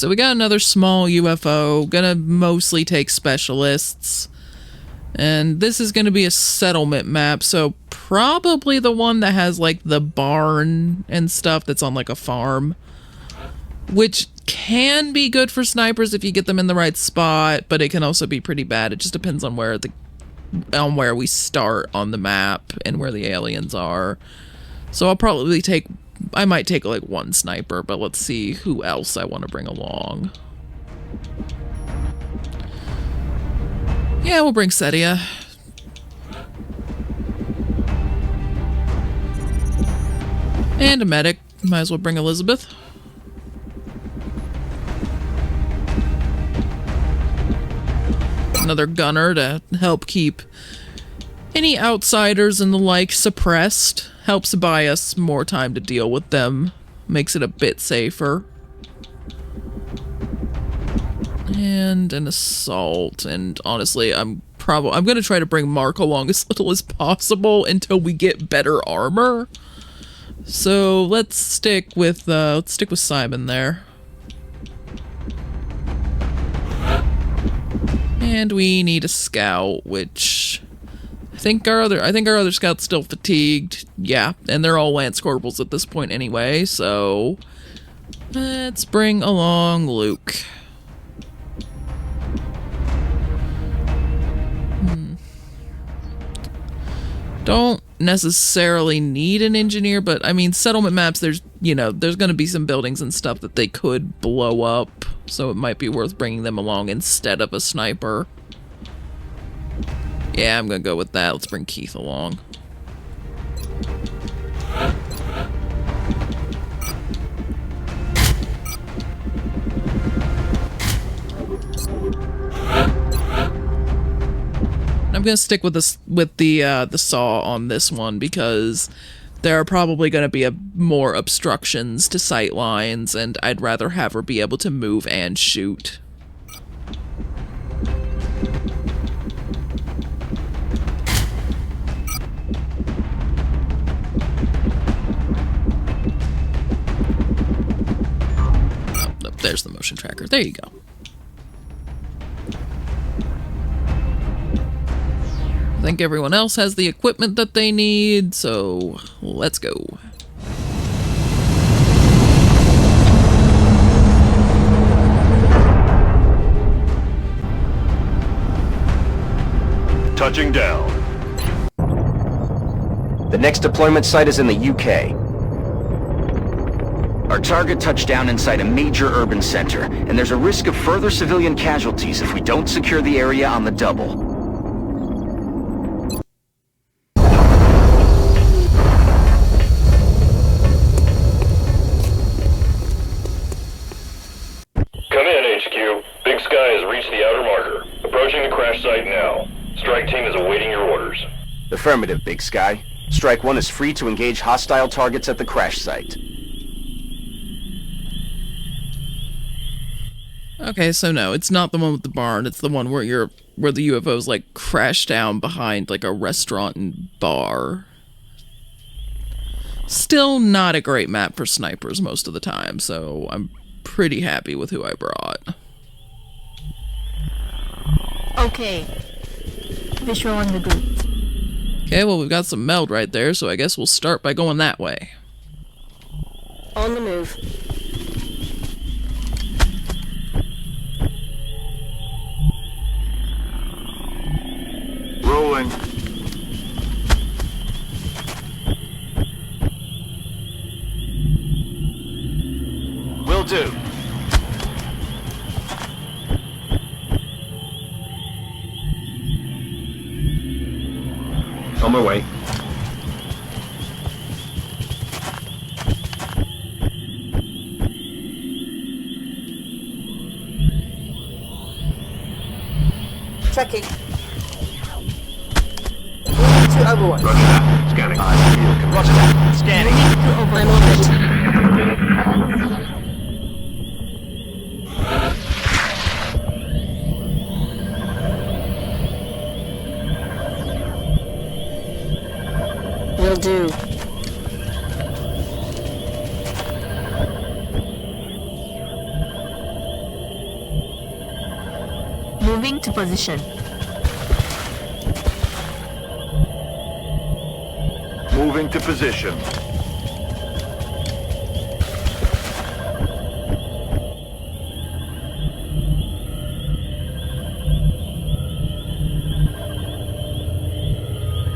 so we got another small UFO. Gonna mostly take specialists. And this is gonna be a settlement map, so probably the one that has like the barn and stuff that's on like a farm. Which can be good for snipers if you get them in the right spot, but it can also be pretty bad. It just depends on where we start on the map and where the aliens are. So I might take like one sniper, but let's see who else I want to bring along. Yeah, we'll bring Setia. And a medic. Might as well bring Elizabeth. Another gunner to help keep any outsiders and the like suppressed. Helps buy us more time to deal with them. Makes it a bit safer. And an assault. And honestly, I'm gonna try to bring Mark along as little as possible until we get better armor. So let's stick with Simon there. And we need a scout, which I think our other scout's still fatigued. Yeah, and they're all lance corporals at this point anyway, so let's bring along Luke. Don't necessarily need an engineer, but I mean, settlement maps, there's going to be some buildings and stuff that they could blow up, so it might be worth bringing them along instead of a sniper. Yeah, I'm going to go with that. Let's bring Keith along. I'm gonna stick with the saw on this one because there are probably gonna be more obstructions to sight lines, and I'd rather have her be able to move and shoot. Oh, there's the motion tracker. There you go. I think everyone else has the equipment that they need, so let's go. Touching down. The next deployment site is in the UK. Our target touched down inside a major urban center, and there's a risk of further civilian casualties if we don't secure the area on the double. Come in, HQ. Big Sky has reached the outer marker. Approaching the crash site now. Strike team is awaiting your orders. Affirmative, Big Sky. Strike 1 is free to engage hostile targets at the crash site. Okay, so no, it's not the one with the barn. It's the one where the UFOs like crash down behind like a restaurant and bar. Still not a great map for snipers most of the time, so I'm pretty happy with who I brought. Okay. Visual on the group. Okay, well we've got some meld right there, so I guess we'll start by going that way. On the move. Rolling. Will do. On my way. Checking. Moving to Overwatch. Roger that. Scanning. Roger that. Scanning. I'm on it. Will do. Moving to position. Moving to position.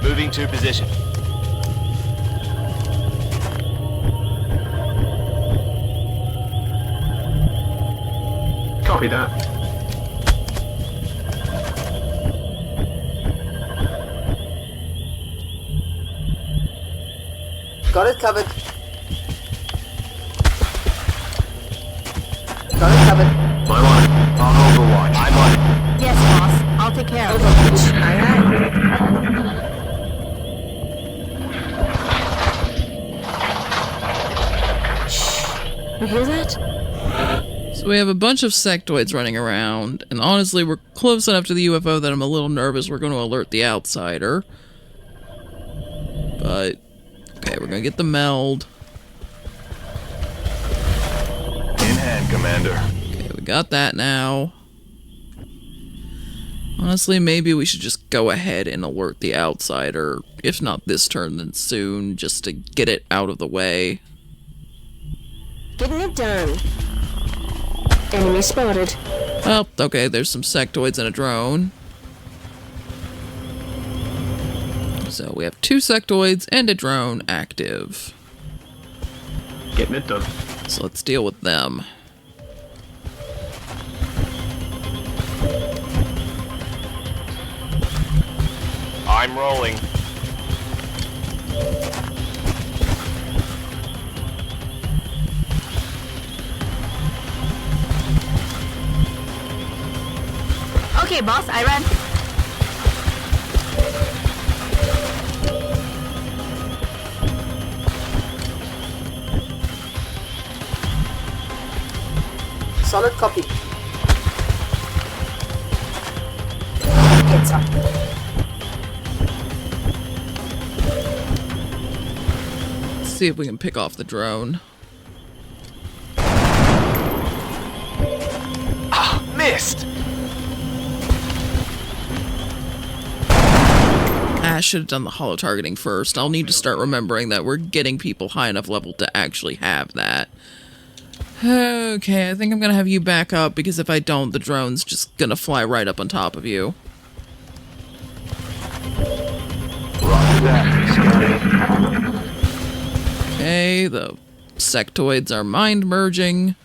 Moving to position. Copy that. Got it covered. Got it covered. I'm on it. On Overwatch. I'm on it. Yes, boss. I'll take care of it. Overwatch. Aye, aye. Shh. You hear that? So we have a bunch of sectoids running around, and honestly, we're close enough to the UFO that I'm a little nervous we're going to alert the outsider. But, okay, we're going to get the meld. In hand, Commander. Okay, we got that now. Honestly, maybe we should just go ahead and alert the outsider. If not this turn, then soon, just to get it out of the way. Getting it done. Enemy spotted. Well, okay, there's some sectoids and a drone. So we have 2 sectoids and a drone active. Getting it done. So let's deal with them. I'm rolling. Okay, boss, I ran. Solid copy. Get up. Let's see if we can pick off the drone. Missed. I should have done the holo targeting first. I'll need to start remembering that we're getting people high enough level to actually have that. Okay, I think I'm gonna have you back up, because if I don't, the drone's just gonna fly right up on top of you. Roger that. Okay, the sectoids are mind merging.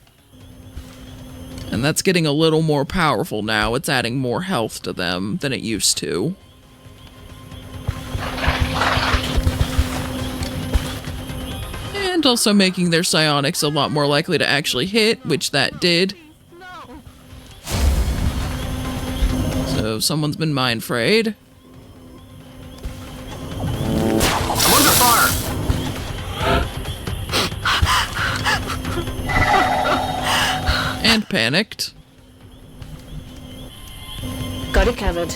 And that's getting a little more powerful now. It's adding more health to them than it used to. And also making their psionics a lot more likely to actually hit, which that did. So someone's been mind frayed. I'm under fire. And panicked. Got it covered.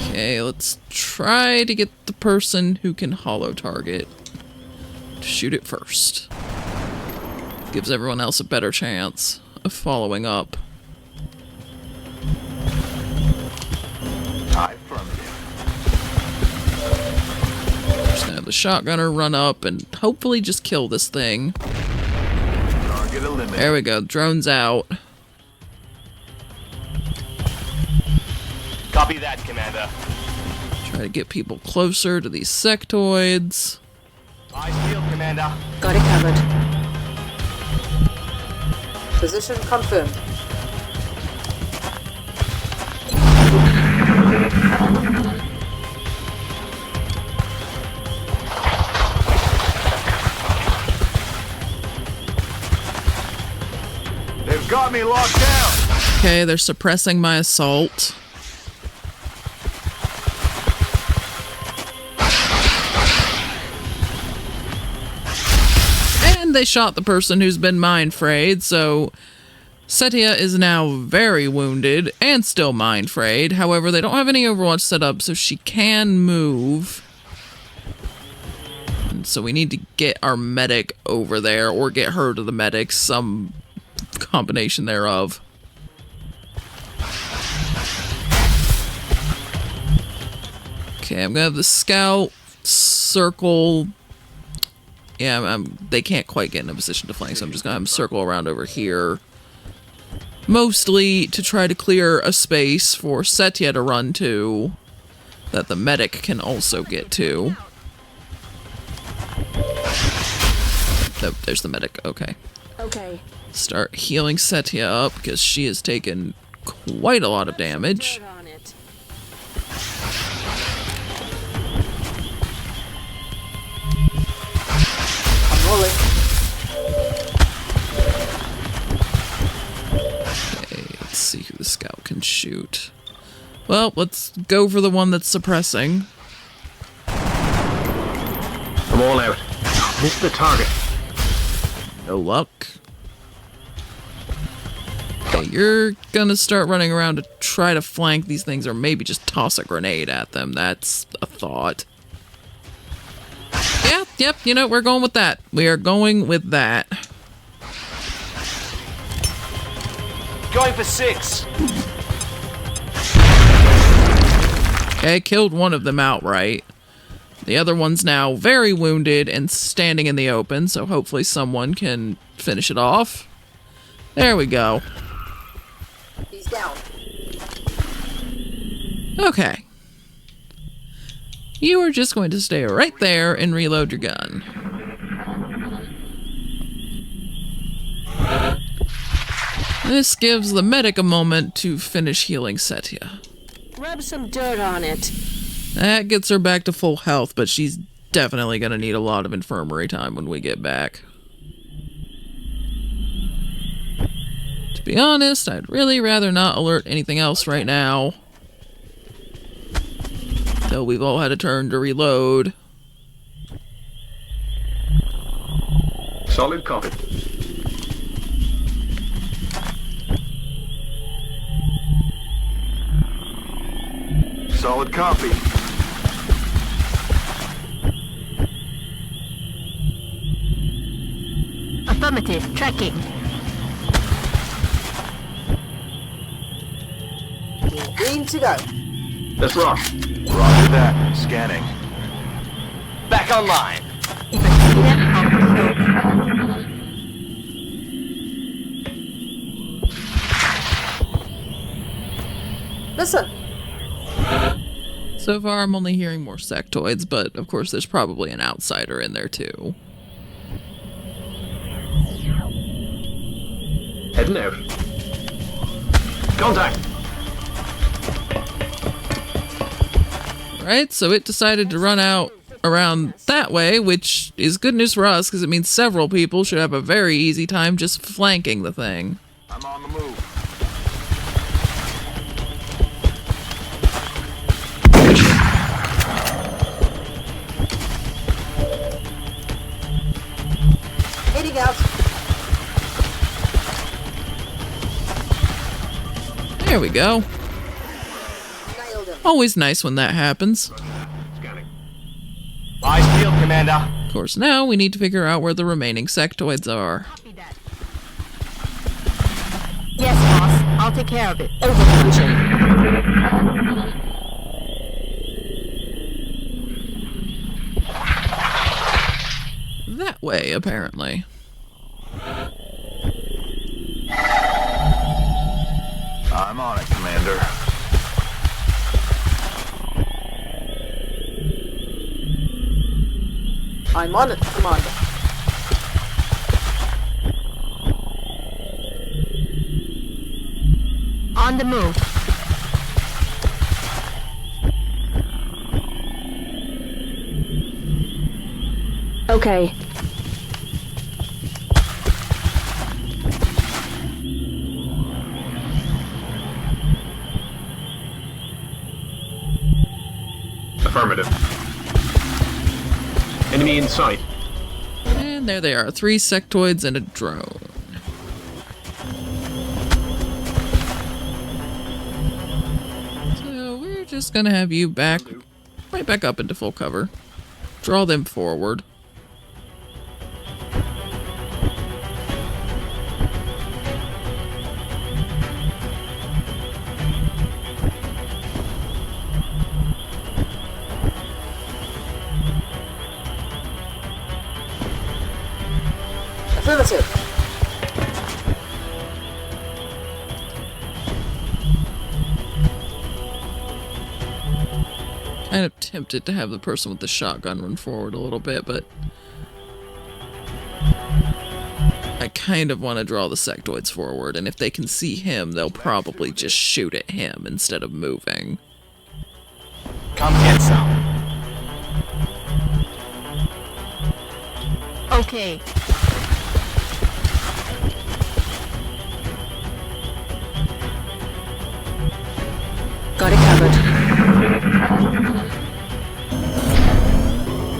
Okay, let's try to get the person who can holo target to shoot it first. Gives everyone else a better chance of following up. Affirmative. Just gonna have the shotgunner run up and hopefully just kill this thing. Target eliminated. There we go, drone's out. Copy that, Commander. Try to get people closer to these sectoids. Eyes peeled, Commander. Got it covered. Position confirmed. They've got me locked down. Okay, they're suppressing my assault. And they shot the person who's been mind frayed, so Setia is now very wounded and still mind frayed. However, they don't have any Overwatch set up, so she can move. And so we need to get our medic over there, or get her to the medic some combination thereof. Okay, I'm gonna have the scout circle. Yeah, they can't quite get in a position to flank, so I'm just gonna have them circle around over here. Mostly to try to clear a space for Setya to run to, that the medic can also get to. Oh, there's the medic, okay. Okay. Start healing Setya up, because she has taken quite a lot of damage. Dirt on it. I'm rolling. Okay, let's see who the scout can shoot. Well, let's go for the one that's suppressing. I'm all out. Missed the target. No luck. Okay, you're gonna start running around to try to flank these things, or maybe just toss a grenade at them. That's a thought. Yep, you know, we're going with that. We are going with that. Going for 6. Okay, killed one of them outright. The other one's now very wounded and standing in the open, so hopefully someone can finish it off. There we go. He's down. Okay. You are just going to stay right there and reload your gun. This gives the medic a moment to finish healing Setya. Rub some dirt on it. That gets her back to full health, but she's definitely going to need a lot of infirmary time when we get back. To be honest, I'd really rather not alert anything else right now. Though we've all had a turn to reload. Solid copy. Solid copy. Affirmative. Tracking. Green to go. Let's rock. Roger that. Scanning. Back online. If I see them, I'll kill. Listen. So far, I'm only hearing more sectoids, but of course there's probably an outsider in there too. Heading out. Contact. Right, so it decided to run out around that way, which is good news for us, because it means several people should have a very easy time just flanking the thing. I'm on the move. Heading out. There we go. Nailed him. Always nice when that happens. Scanning. Eyes peeled, Commander. Of course, now we need to figure out where the remaining sectoids are. Copy that. Yes, boss. I'll take care of it. That way, apparently. I'm on it, Commander. I'm on it, Commander. On the move. Okay. Affirmative. Enemy in sight. And there they are, 3 sectoids and a drone. So we're just gonna have you back, right back up into full cover. Draw them forward. Affirmative. Kind of tempted to have the person with the shotgun run forward a little bit, but I kind of want to draw the sectoids forward, and if they can see him, they'll probably just shoot at him instead of moving. Come get some. Okay. Got it covered.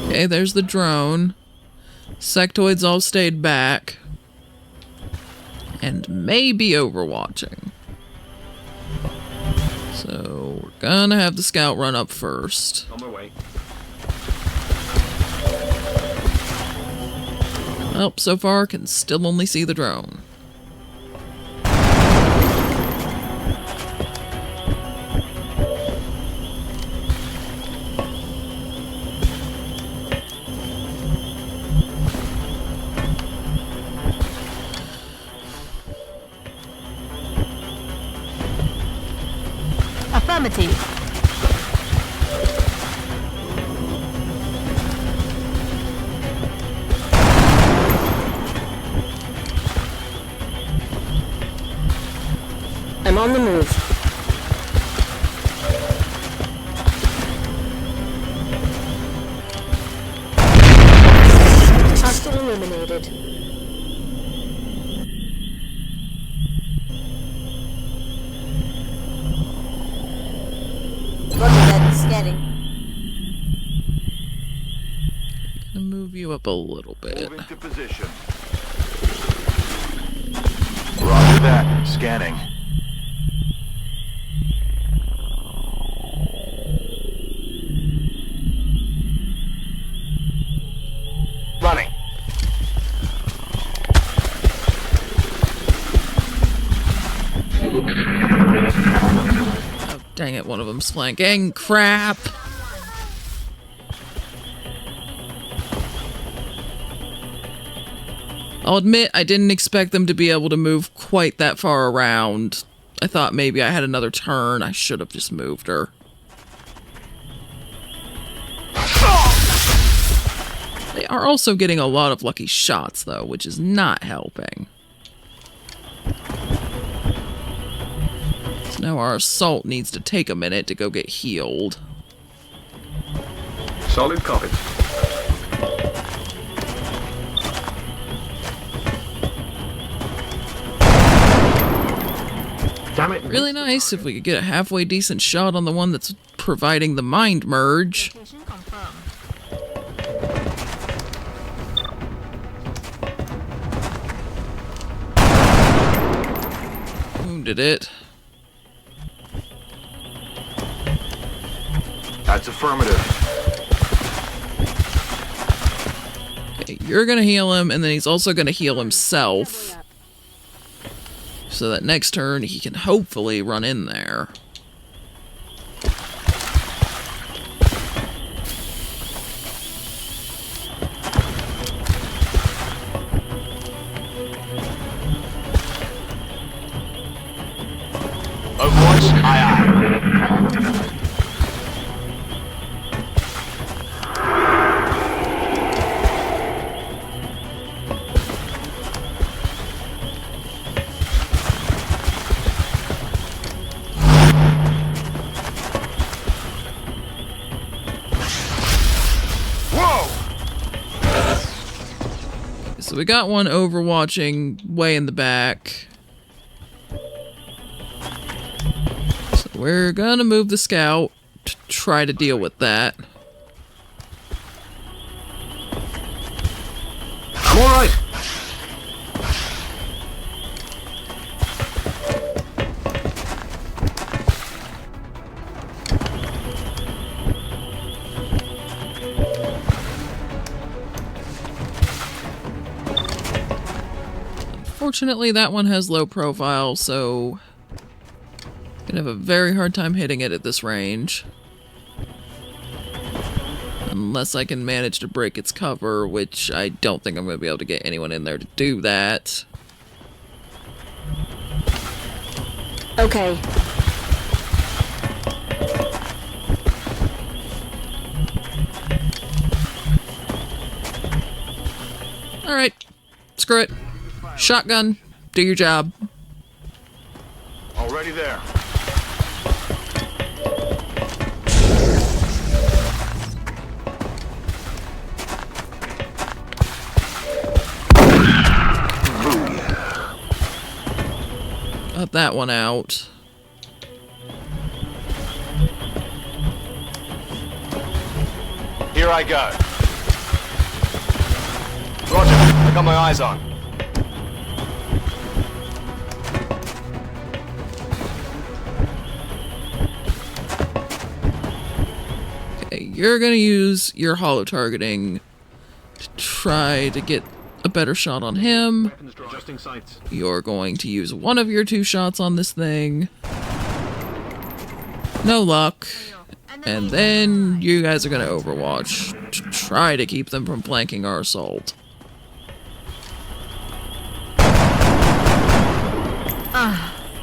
Okay, there's the drone. Sectoids all stayed back. And maybe overwatching. So we're gonna have the scout run up first. On my way. Well, so far can still only see the drone. Affirmative. I'm on the move. Hostile eliminated. Roger that, scanning. Gonna move you up a little bit. Moving to position. Roger that. Scanning. Running. Oh, dang it, one of them's flanking. Crap! I'll admit, I didn't expect them to be able to move quite that far around. I thought maybe I had another turn. I should have just moved her. They are also getting a lot of lucky shots, though, which is not helping. So now our assault needs to take a minute to go get healed. Solid copy. Damn it. Really nice if we could get a halfway decent shot on the one that's providing the mind merge. Location confirmed. Wounded it. That's affirmative. Okay, you're gonna heal him, and then he's also gonna heal himself. So that next turn he can hopefully run in there. Overwatch, aye aye. So we got one overwatching way in the back. So we're gonna move the scout to try to deal with that. I'm alright. Unfortunately, that one has low profile, so gonna have a very hard time hitting it at this range. unless I can manage to break its cover, which I don't think I'm going to be able to get anyone in there to do that. Okay. Alright, screw it. Shotgun, do your job. Already there. Got that one out. Here I go. Roger, I got my eyes on. Okay, you're gonna use your holo targeting to try to get a better shot on him. Adjusting sights. You're going to use one of your 2 shots on this thing. No luck. And then you guys are gonna overwatch to try to keep them from flanking our assault.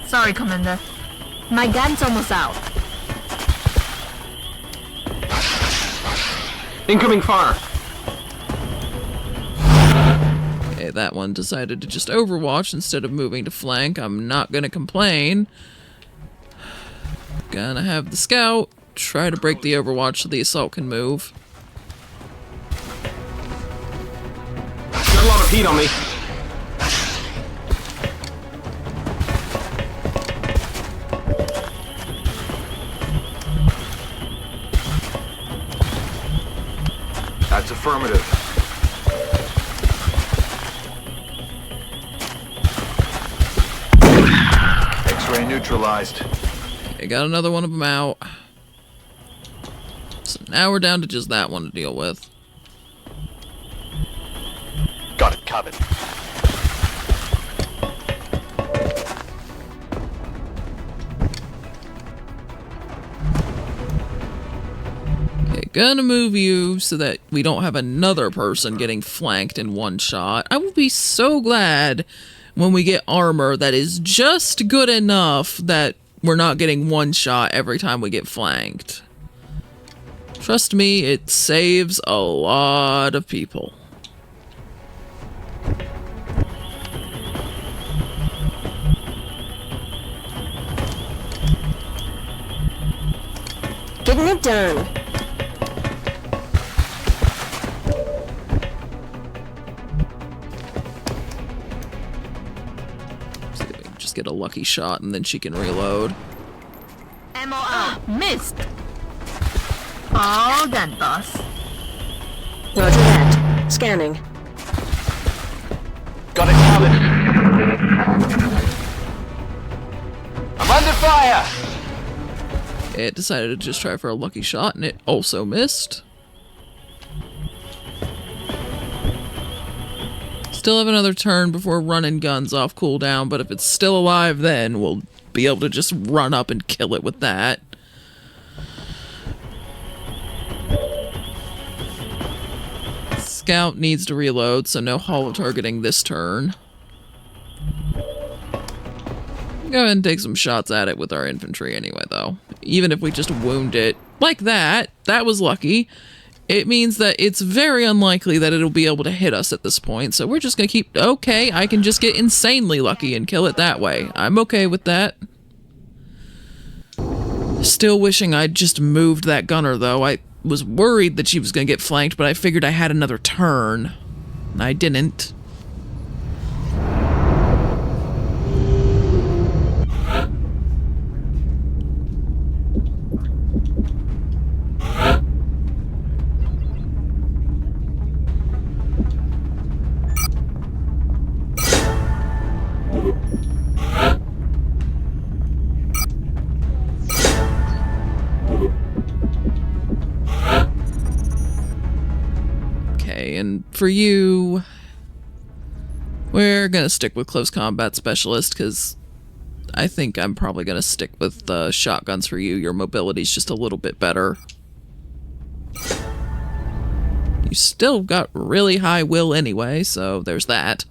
Sorry, Commander. My gun's almost out. Incoming fire. Okay, that one decided to just overwatch instead of moving to flank. I'm not gonna complain. Gonna have the scout try to break the overwatch so the assault can move. Got a lot of heat on me. That's affirmative. X-ray neutralized. Okay, got another one of them out. So now we're down to just that one to deal with. Got it covered. Okay, gonna move you so that we don't have another person getting flanked in one shot. I will be so glad when we get armor that is just good enough that we're not getting one shot every time we get flanked. Trust me, it saves a lot of people. Getting it done. See if we can just get a lucky shot and then she can reload. Ammo out. Missed. All done, boss. Roger that. Scanning. Got it covered. I'm under fire! It decided to just try for a lucky shot and it also missed. Still have another turn before running guns off cooldown, but if it's still alive then, we'll be able to just run up and kill it with that. Scout needs to reload, so no holo targeting this turn. Go ahead and take some shots at it with our infantry anyway, though. Even if we just wound it like that, that was lucky. It means that it's very unlikely that it'll be able to hit us at this point, so we're just gonna keep... Okay, I can just get insanely lucky and kill it that way. I'm okay with that. Still wishing I'd just moved that gunner, though. I was worried that she was gonna get flanked, but I figured I had another turn. I didn't. And for you, we're gonna stick with close combat specialist because I think I'm probably gonna stick with shotguns for you. Your mobility's just a little bit better. You still got really high will anyway, so there's that.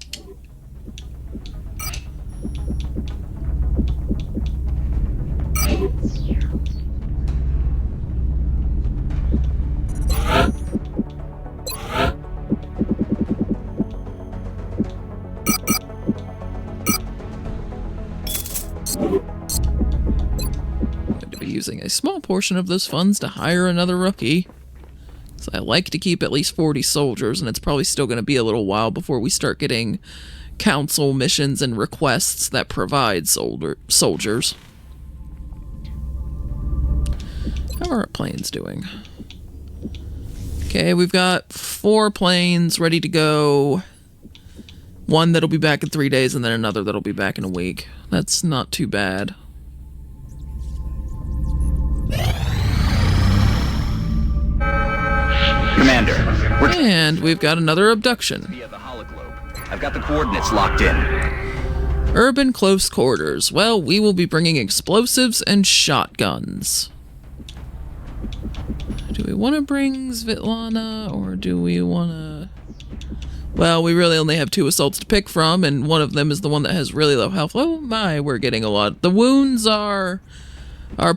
Using a small portion of those funds to hire another rookie. So I like to keep at least 40 soldiers, and it's probably still going to be a little while before we start getting council missions and requests that provide soldiers. How are our planes doing? Okay, we've got 4 planes ready to go. One that'll be back in 3 days, and then another that'll be back in a week. That's not too bad. Commander, And we've got another abduction. via the hologlobe. I've got the coordinates locked in. Urban close quarters. Well, we will be bringing explosives and shotguns. Do we want to bring Svetlana, or do we want to... Well, we really only have 2 assaults to pick from, and one of them is the one that has really low health. Oh my, we're getting a lot. The wounds are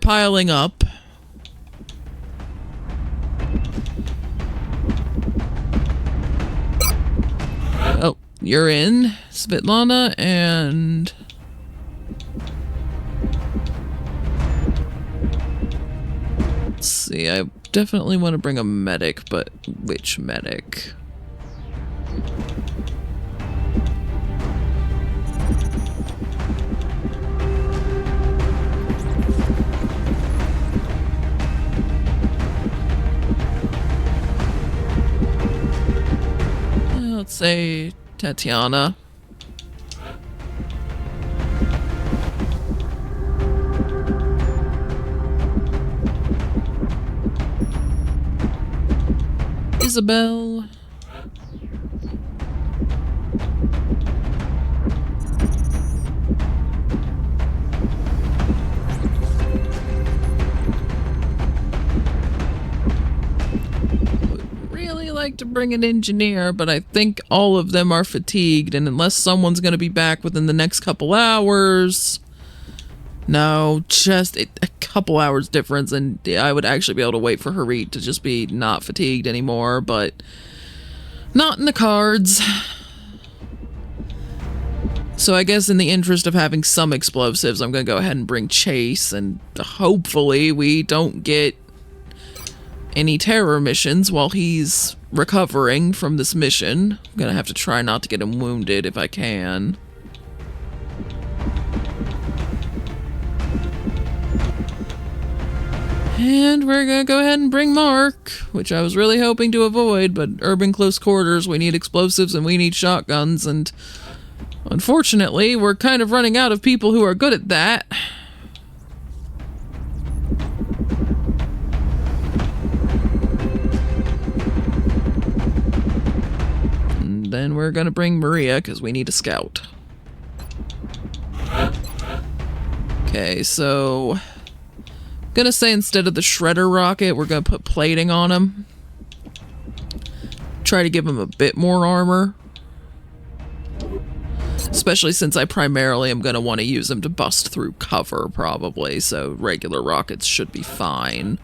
piling up. Oh, you're in, Svetlana, and... Let's see, I definitely want to bring a medic, but which medic? Let's say Tatiana. Isabel. Like to bring an engineer, but I think all of them are fatigued, and unless someone's going to be back within the next couple hours, no, just a couple hours difference, and I would actually be able to wait for Harit to just be not fatigued anymore, but not in the cards. So I guess in the interest of having some explosives, I'm going to go ahead and bring Chase, and hopefully we don't get any terror missions while he's recovering from this mission. I'm gonna have to try not to get him wounded if I can. And we're gonna go ahead and bring Mark, which I was really hoping to avoid, but urban close quarters, we need explosives and we need shotguns, and unfortunately, we're kind of running out of people who are good at that. Then we're gonna bring Maria, because we need a scout. Okay, so... I'm gonna say instead of the shredder rocket, we're gonna put plating on him. Try to give him a bit more armor. Especially since I primarily am gonna want to use him to bust through cover, probably, so regular rockets should be fine.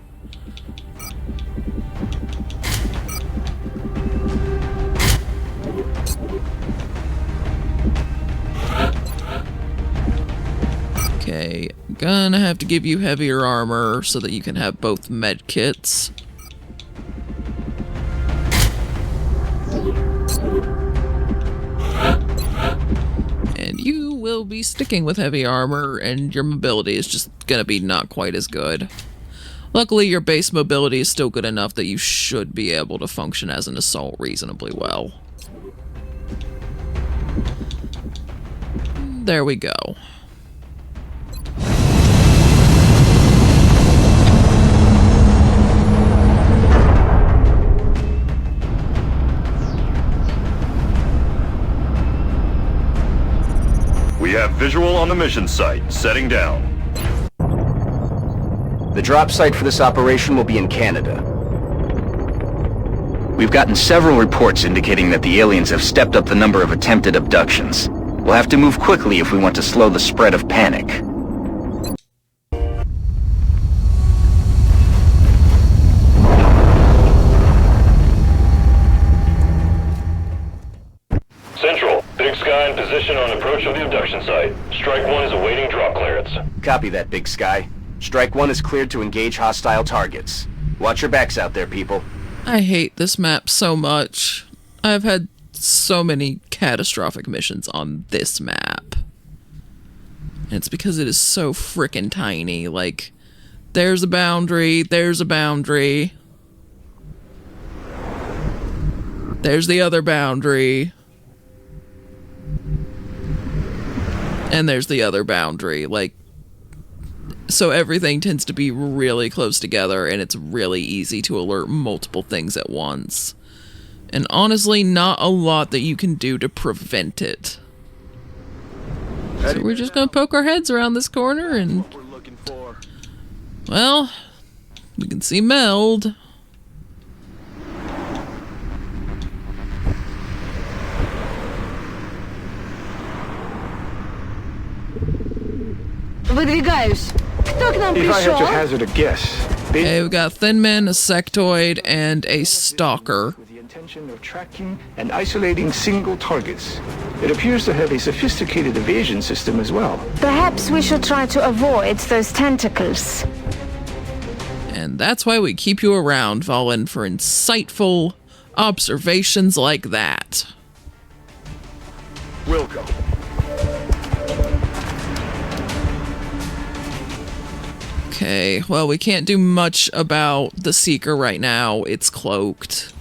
Okay, gonna have to give you heavier armor so that you can have both med kits. And you will be sticking with heavy armor, and your mobility is just gonna be not quite as good. Luckily, your base mobility is still good enough that you should be able to function as an assault reasonably well. There we go. We have visual on the mission site. Setting down. The drop site for this operation will be in Canada. We've gotten several reports indicating that the aliens have stepped up the number of attempted abductions. We'll have to move quickly if we want to slow the spread of panic. Central, Big Sky in position on approach of the abduction site. Strike 1 is awaiting drop clearance. Copy that, Big Sky. Strike 1 is cleared to engage hostile targets. Watch your backs out there, people. I hate this map so much. I've had so many catastrophic missions on this map. And it's because it is so frickin' tiny. Like, there's a boundary, there's a boundary. There's the other boundary. And there's the other boundary. Like, so everything tends to be really close together, and it's really easy to alert multiple things at once. And honestly, not a lot that you can do to prevent it. So we're just gonna poke our heads around this corner and... well, we can see Meld. Выдвигаюсь. Кто к нам If I had to пришел? hazard a guess, they Okay, we've got Thin Man, a Sectoid, and a Stalker. with the intention of tracking and isolating single targets. It appears to have a sophisticated evasion system as well. Perhaps we should try to avoid those tentacles. And that's why we keep you around, Valen, for insightful observations like that. Wilco. Okay, well, we can't do much about the Seeker right now. It's cloaked.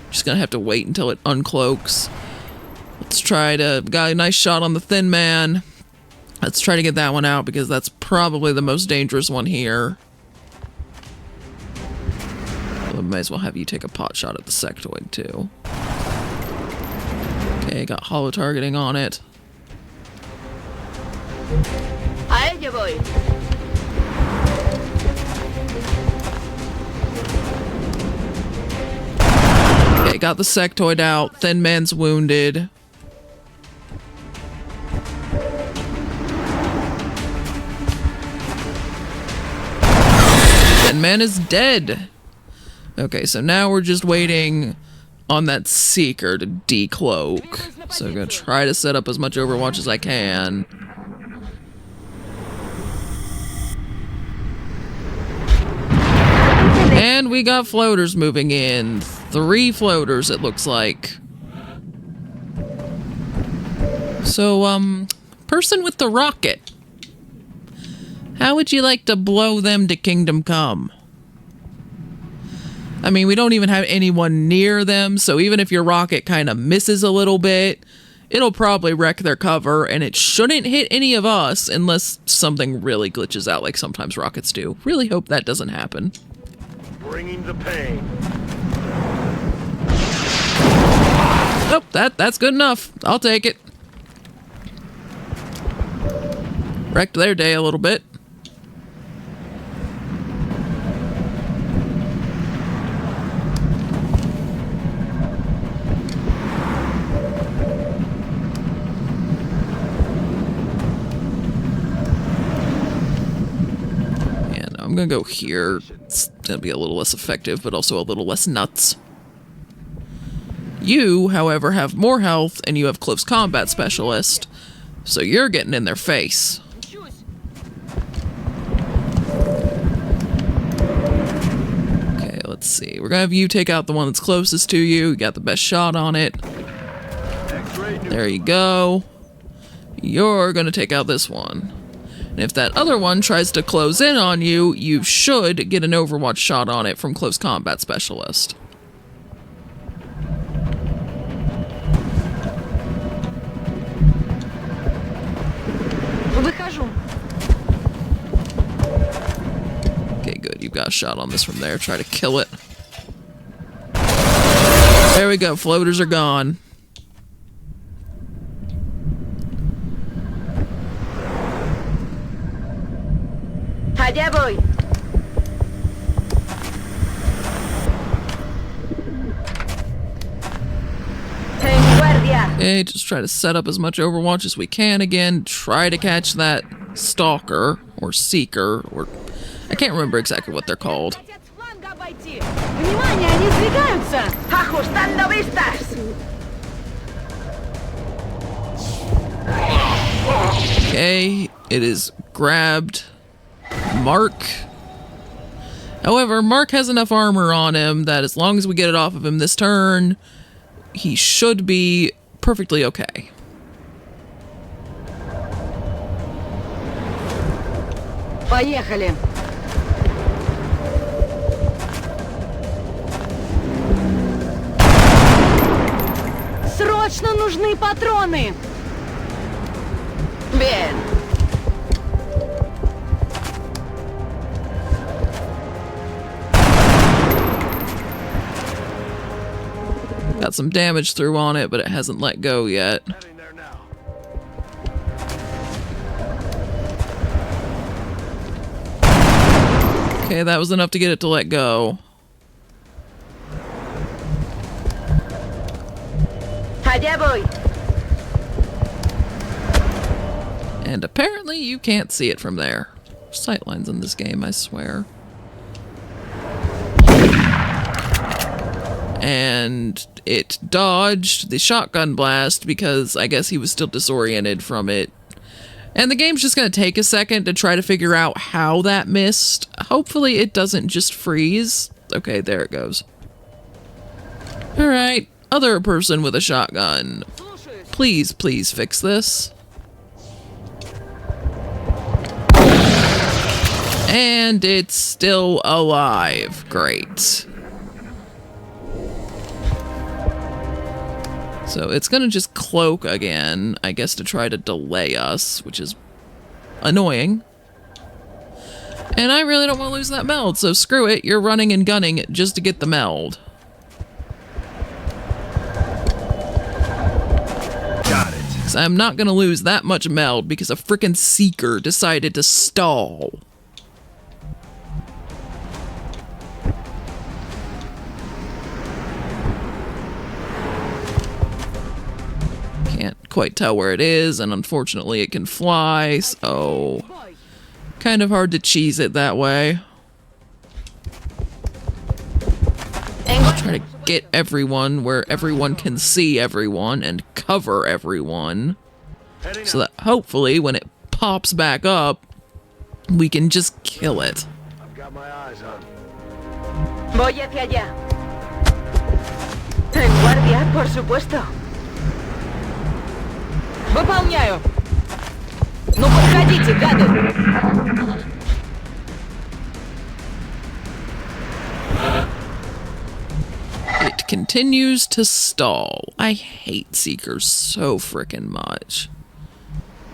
Just gonna have to wait until it uncloaks. Let's try to... got a nice shot on the Thin Man. Let's try to get that one out, because that's probably the most dangerous one here. We might as well have you take a pot shot at the Sectoid, too. Okay, got holo targeting on it. А я voy. Okay, got the Sectoid out. Thin Man's wounded. Thin Man is dead. Okay, so now we're just waiting on that Seeker to decloak. So I'm gonna try to set up as much Overwatch as I can. And we got floaters moving in. 3 floaters, it looks like. So, person with the rocket. How would you like to blow them to Kingdom Come? I mean, we don't even have anyone near them, so even if your rocket kind of misses a little bit, it'll probably wreck their cover, and it shouldn't hit any of us unless something really glitches out like sometimes rockets do. Really hope that doesn't happen. Bringing the pain. Oh, that's good enough. I'll take it. Wrecked their day a little bit. And I'm gonna go here. It's gonna be a little less effective, but also a little less nuts. You, however, have more health, and you have close combat specialist, so you're getting in their face. Okay, let's see. We're gonna have you take out the one that's closest to you. You got the best shot on it. There you go. You're gonna take out this one. And if that other one tries to close in on you, you should get an Overwatch shot on it from close combat specialist. Выхожу. Okay, good. You've got a shot on this from there. Try to kill it. There we go. Floaters are gone. Ходя бой. Okay, just try to set up as much Overwatch as we can again. Try to catch that stalker or seeker, or I can't remember exactly what they're called. Внимание, они сдвигаются! Ajustando vistas! Okay, it is grabbed Mark. However, Mark has enough armor on him that as long as we get it off of him this turn, he should be perfectly okay. Поехали! Срочно нужны патроны! Bien. Got some damage through on it, but it hasn't let go yet. Heading there now. Okay, that was enough to get it to let go. Allá voy. And apparently you can't see it from there. Sightlines in this game, I swear. And it dodged the shotgun blast because I guess he was still disoriented from it. And the game's just going to take a second to try to figure out how that missed. Hopefully it doesn't just freeze. Okay, there it goes. Alright, other person with a shotgun. Please, please fix this. And it's still alive. Great. So it's gonna just cloak again, I guess, to try to delay us, which is annoying. And I really don't want to lose that meld, so screw it, you're running and gunning it just to get the meld. Got it. 'Cause I'm not gonna lose that much meld because a frickin' seeker decided to stall. Can't quite tell where it is, and unfortunately it can fly, so kind of hard to cheese it that way. Try to get everyone where everyone can see everyone and cover everyone, so that hopefully when it pops back up, we can just kill it. I've got my eyes on. Voy hacia allá. En guardia, por supuesto. Выполняю. Ну подходите, гады. It continues to stall. I hate Seekers so frickin' much.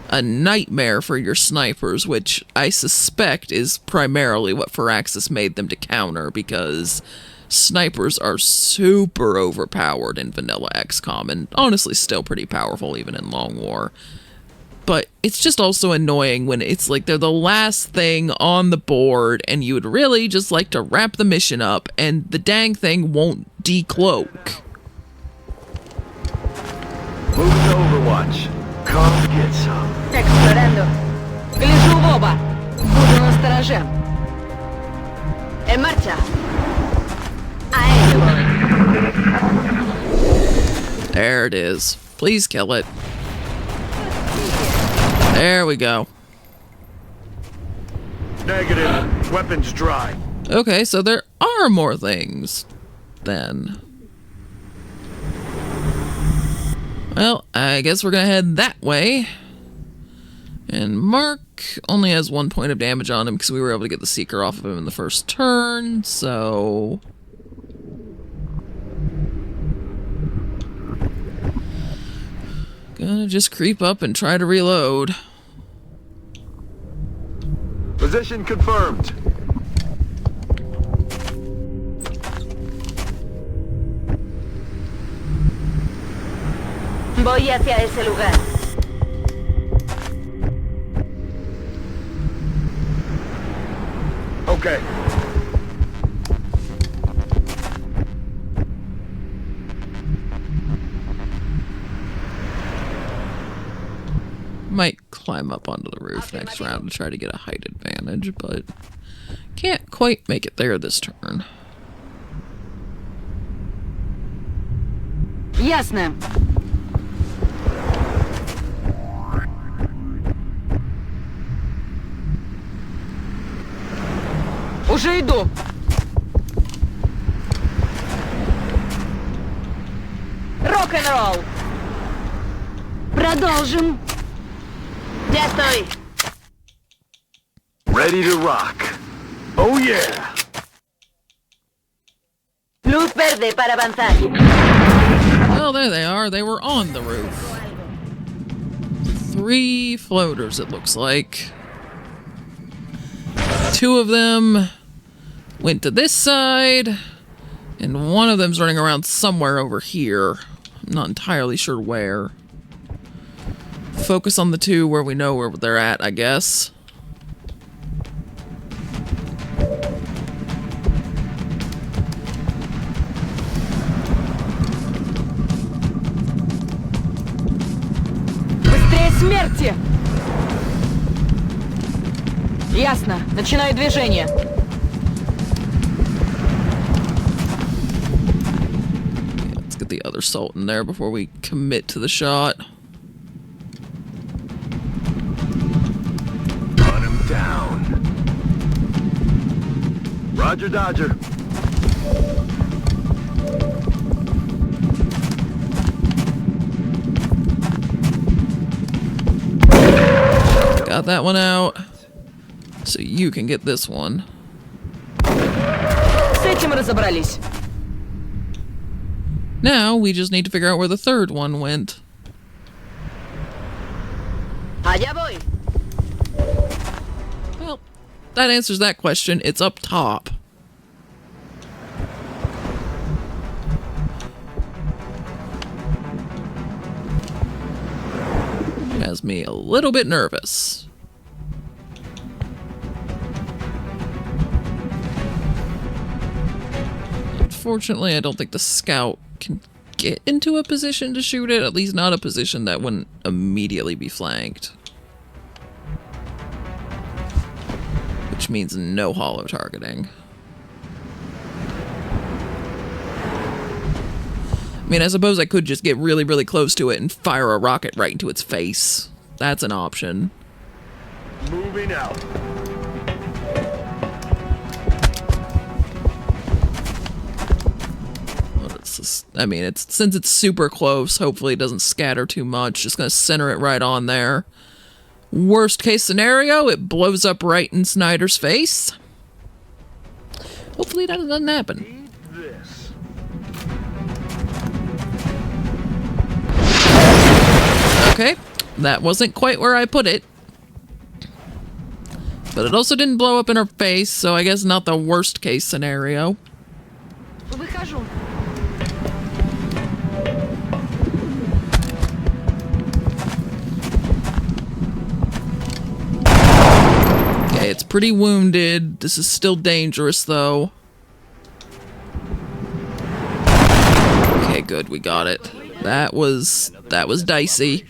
A nightmare for your snipers, which I suspect is primarily what Firaxis made them to counter, because snipers are super overpowered in vanilla XCOM, and honestly still pretty powerful even in Long War. But it's just also annoying when it's like they're the last thing on the board and you would really just like to wrap the mission up and the dang thing won't decloak. Move to Overwatch. Come get some. Explorando. Гляжу в оба. Буду настороже. En marcha. A ello voy. There it is. Please kill it. There we go. Negative. Weapons dry. Okay, so there are more things, then. Well, I guess we're gonna head that way. And Mark only has 1 point of damage on him because we were able to get the Seeker off of him in the first turn, so... Gonna just creep up and try to reload. Position confirmed. Voy hacia ese lugar. Okay. Might climb up onto the roof next round to try to get a height advantage, but can't quite make it there this turn. Ясно. Уже иду. Рок-н-ролл. Продолжим. Ya estoy. Ready to rock. Oh yeah. Luz verde para avanzar. Well, there they are. They were on the roof. 3 floaters, it looks like. 2 of them went to this side, and one of them's running around somewhere over here. I'm not entirely sure where. Focus on the 2 where we know where they're at, I guess. Быстрее смерти! Ясно. Начинаю движение. Let's get the other salt in there before we commit to the shot. Run him down. Roger, Dodger. Got that one out. So you can get this one. С этим разобрались. Now we just need to figure out where the 3rd one went. Allá voy. Well, that answers that question. It's up top. Has me a little bit nervous. Unfortunately, I don't think the scout can get into a position to shoot it, at least not a position that wouldn't immediately be flanked. Which means no hollow targeting. I mean, I suppose I could just get really, really close to it and fire a rocket right into its face. That's an option. Moving out. I mean, since it's super close, hopefully it doesn't scatter too much. Just gonna center it right on there. Worst case scenario, it blows up right in Snyder's face. Hopefully that doesn't happen. Eat this. Okay, that wasn't quite where I put it. But it also didn't blow up in her face, so I guess not the worst case scenario. Выхожу. Okay, it's pretty wounded. This is still dangerous, though. Okay, good, we got it. That was dicey.